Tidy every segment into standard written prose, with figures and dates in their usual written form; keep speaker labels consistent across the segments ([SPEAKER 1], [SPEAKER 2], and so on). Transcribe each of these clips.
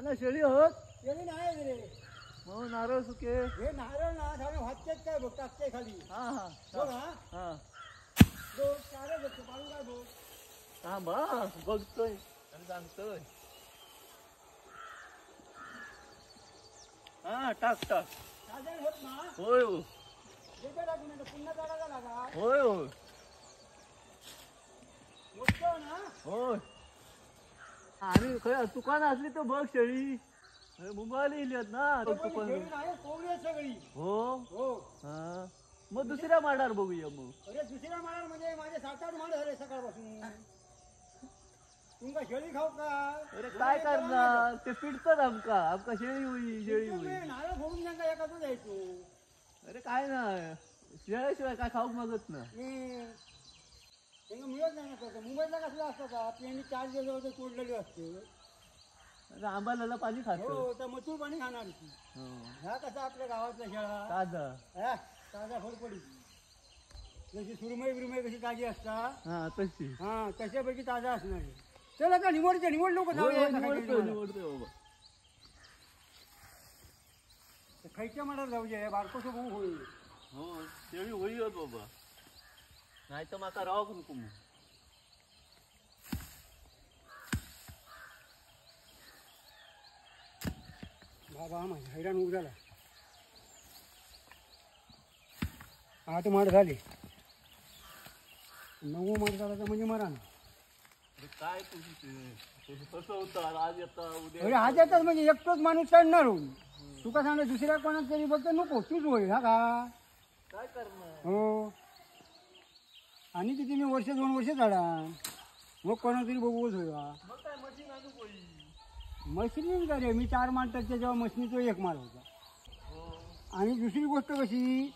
[SPEAKER 1] ना शेळी होत
[SPEAKER 2] शेळी नाही रे.
[SPEAKER 1] मग नारळ सुके
[SPEAKER 2] हे नारळ ना झाडे वाटतेच काय बघ टाकते खाली.
[SPEAKER 1] हा हा
[SPEAKER 2] बघ हा
[SPEAKER 1] हा
[SPEAKER 2] बघ चारे बघतो पाळून काय बघ.
[SPEAKER 1] हा बा बघतोय आणि सांगतोय. हा टाक टाक.
[SPEAKER 2] साधारण होत ना.
[SPEAKER 1] होय हो
[SPEAKER 2] देते टाकून नाही तर पुन्हा काढायला लागा.
[SPEAKER 1] होय होय
[SPEAKER 2] मोठं ना.
[SPEAKER 1] होय. आणि खरं दुकान असली तर बघ शेळी मुंबईला इल्यात ना
[SPEAKER 2] शेळी नाही कोवळी आहे सगळी.
[SPEAKER 1] हो
[SPEAKER 2] हो
[SPEAKER 1] हा मग दुसऱ्या माडावर बघूया मग.
[SPEAKER 2] अरे दुसऱ्या माळावर म्हणजे माझे 7-8 माळ झाले सकाळपासून. तुमका शेळी खाऊ का?
[SPEAKER 1] अरे काय करणार ते पिडतात आमका शेळी होई शेळी होई.
[SPEAKER 2] नारळ फोडून त्यांना एकाच द्यायचो.
[SPEAKER 1] अरे काय नाही शेळ्याशिवाय काय खाऊक मागत ना.
[SPEAKER 2] मिळत नाही ना. मुंबईला कसलं असतं का त्यांनी 4 दिवस तोडलेले असते.
[SPEAKER 1] आंबाला पाणी खातो.
[SPEAKER 2] हो तर मथूर पाणी खाणार ती. ह्या कसा आपल्या गावातल्या शेळा
[SPEAKER 1] ताजा
[SPEAKER 2] ताजा फडफडीची. जशी सुरमई बिरमई कशी ताजी असतात
[SPEAKER 1] हा तशी
[SPEAKER 2] हा तशापैकी ताजा असणार. चला का निवड लोक
[SPEAKER 1] निवडतोय
[SPEAKER 2] खायच्या मनात जाऊया बारकोसं बघू होईल.
[SPEAKER 1] हो शेळी होईच बाबा नाही तर माका राव नको मग.
[SPEAKER 2] बाबा माझ्या हैराण उग झाला. आता माड झाले 9 माड झाला तर म्हणजे मरा ना.
[SPEAKER 1] काय कसं होतं आज येता उद्या.
[SPEAKER 2] अरे आज येतात म्हणजे एकटोच माणूस चढणार होईल. तुका सांगलं दुसऱ्या कोणाच तरी बघत नको तूच होईल हा का.
[SPEAKER 1] काय करणार
[SPEAKER 2] हो आणि किती मी 1-2 वर्ष झाला मग कोणा तरी बघूच होईल.
[SPEAKER 1] मग काय मशीन आणू होई.
[SPEAKER 2] मशीन का रे मी 4 माल टाकते जेव्हा मशीनीचो 1 माल होता. आणि दुसरी गोष्ट कशी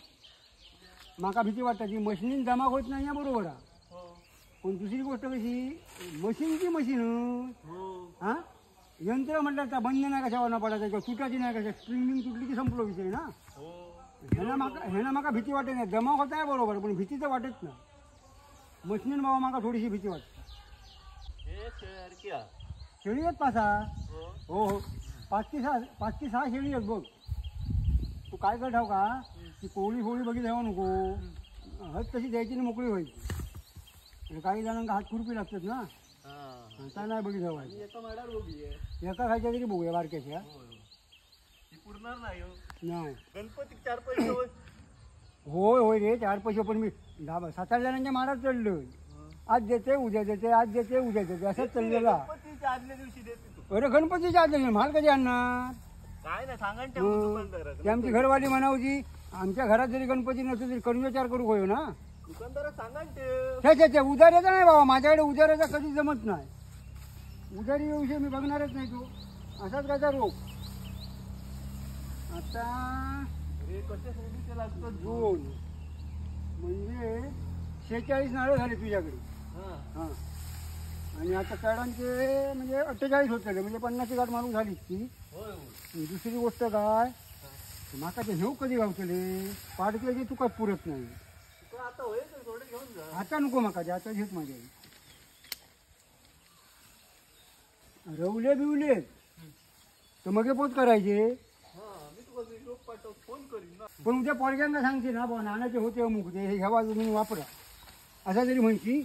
[SPEAKER 2] माका भीती वाटते मशीन जमा होत नाही बरोबर आहे. पण दुसरी गोष्ट कशी मशीनची मशीन हा यंत्र म्हटलं तर बंद नाही कशावर न पडायचं किंवा तुटाची नाही कशा स्प्रिंगिंग तुटली की संपलो विषय ना. ह्यानं माका भीती वाटत नाही. जमा होत आहे बरोबर पण भीती तर वाटत नाही. मशीन बाबा माका थोडीशी भीती वाटते. शेळी आहेत 5-6. हो हो 5-6 शेळी आहेत बघ. तू काय कर ठाव का ती कोवळी फोळी बघी द्यावं नको. हत तशी द्यायची आणि मोकळी व्हायची. काही जणांना हात खुरपी लागतात ना. आता नाही बघी ठेवायची. एका खायच्या तरी बघूया बारक्याच्या.
[SPEAKER 1] पुरणार नाही
[SPEAKER 2] गणपती
[SPEAKER 1] 4 पैसे
[SPEAKER 2] होय होय रे 4 पैसे. पण मी 7-8 जणांच्या मारात चढलोय. आज देते उद्या देते आज देते उद्या देते असंच चाललेला.
[SPEAKER 1] आदल्या दिवशी देते.
[SPEAKER 2] अरे गणपतीच्या आदल्या दिवशी माल कधी आणणार.
[SPEAKER 1] काय नाही सांगा
[SPEAKER 2] ती आमची घरवाली म्हणावची आमच्या घरात जरी गणपती नसतो तरी कर्मचार करू होय ना.
[SPEAKER 1] दुकानदार सांगा
[SPEAKER 2] ते उधाऱ्याचा नाही बाबा माझ्याकडे उधाऱ्याचा कधी जमत नाही. उधारी विषय मी बघणारच नाही. तो असाच काय रोग. आता
[SPEAKER 1] कसे लागतात
[SPEAKER 2] 2 म्हणजे 46 नारळ झाले तुझ्याकडे. हां आणि आता काढांचे म्हणजे 48 होते म्हणजे 50ची गाठ मारून झाली ती. दुसरी गोष्ट काय माका ते नेऊ कधी गावतले पाडकले तू काय पुरत नाही. आता नको माका ते आता घेत माझ्या रवले बिवले तर मग पोत करायचे. पण उद्या पोरग्यांना सांगते ना बा नानाचे होते अमुक ते ह्या बाजूने वापरा असा तरी म्हणशी.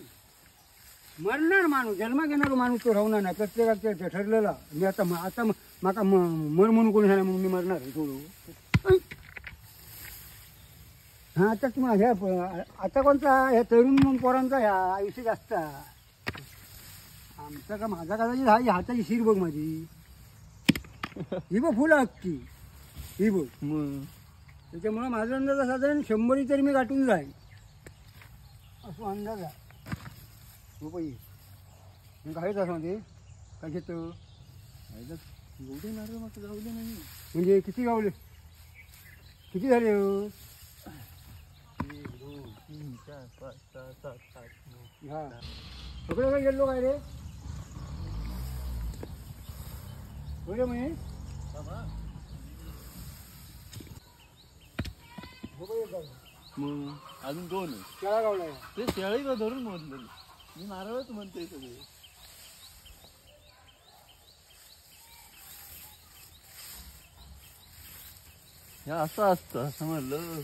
[SPEAKER 2] मरणार माणूस जन्म घेणार माणूस तो राहणार नाही. प्रत्येकाचं ठरलेला मी आता माका मर म्हणून कोणी झाला म्हणून मी मरणार आहे थोडं. हा आता तुम्हाला ह्या आता कोणता ह्या तरुण पोरांचा ह्या आयुष्य जास्त. आमचा का माझा कदाचित हा हाताची शिर बघ माझी. ही बघ फुलं अख्खी ही बघ. त्याच्यामुळं माझा अंदाज साधारण 100 तरी मी गाठून जाईल असं अंदाज आहे. हो पाहिजे काहीच असं म्हणजे काय घेतं एवढे नारळ मात्र गावले नाही. म्हणजे किती गावले किती झाले. 1 2 3 4 5 6 7 8 9. हा सगळं काय गेलो काय रे बरं म्हणे.
[SPEAKER 1] अजून 2
[SPEAKER 2] केळा गावला
[SPEAKER 1] ते शेळी का धरून म्हणलं मी नारळच म्हणतोय सगळे. हे असं असतं असं म्हणलं.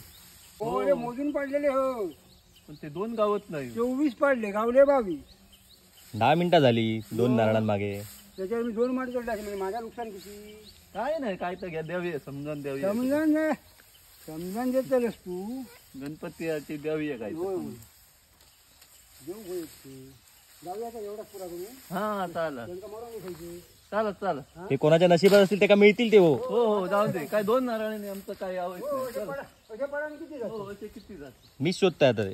[SPEAKER 2] हो रे मोजून पाडलेले हो.
[SPEAKER 1] पण ते 2 गावत नाही.
[SPEAKER 2] 24 पाडले गावले 22.
[SPEAKER 3] 10 मिनिटं झाली 2 नारळांमागे.
[SPEAKER 2] त्याच्यावर मी 2 माठ जोडला म्हणजे माझा नुकसान किती.
[SPEAKER 1] काय नाही काय तर घ्या द्यावी समजावून द्यावी.
[SPEAKER 2] समजान देतलस तू.
[SPEAKER 1] गणपतीची द्यावी आहे काय
[SPEAKER 2] होय होय. देऊ होय ते. जाऊया का एवढाच पुरा करू.
[SPEAKER 1] हा चालत
[SPEAKER 2] त्यांचा मरण उठायचे.
[SPEAKER 1] चालत.
[SPEAKER 3] ते कोणाच्या नशिबात असतील ते का मिळतील ते हो.
[SPEAKER 1] हो हो जाऊ दे. काय 2 नारळाने आमचं काय आवश्यक
[SPEAKER 2] हो
[SPEAKER 1] नाही.
[SPEAKER 2] अशा पडा किती
[SPEAKER 1] हो
[SPEAKER 2] जातो.
[SPEAKER 1] असे किती जात.
[SPEAKER 3] मीच शोधताय आता ते.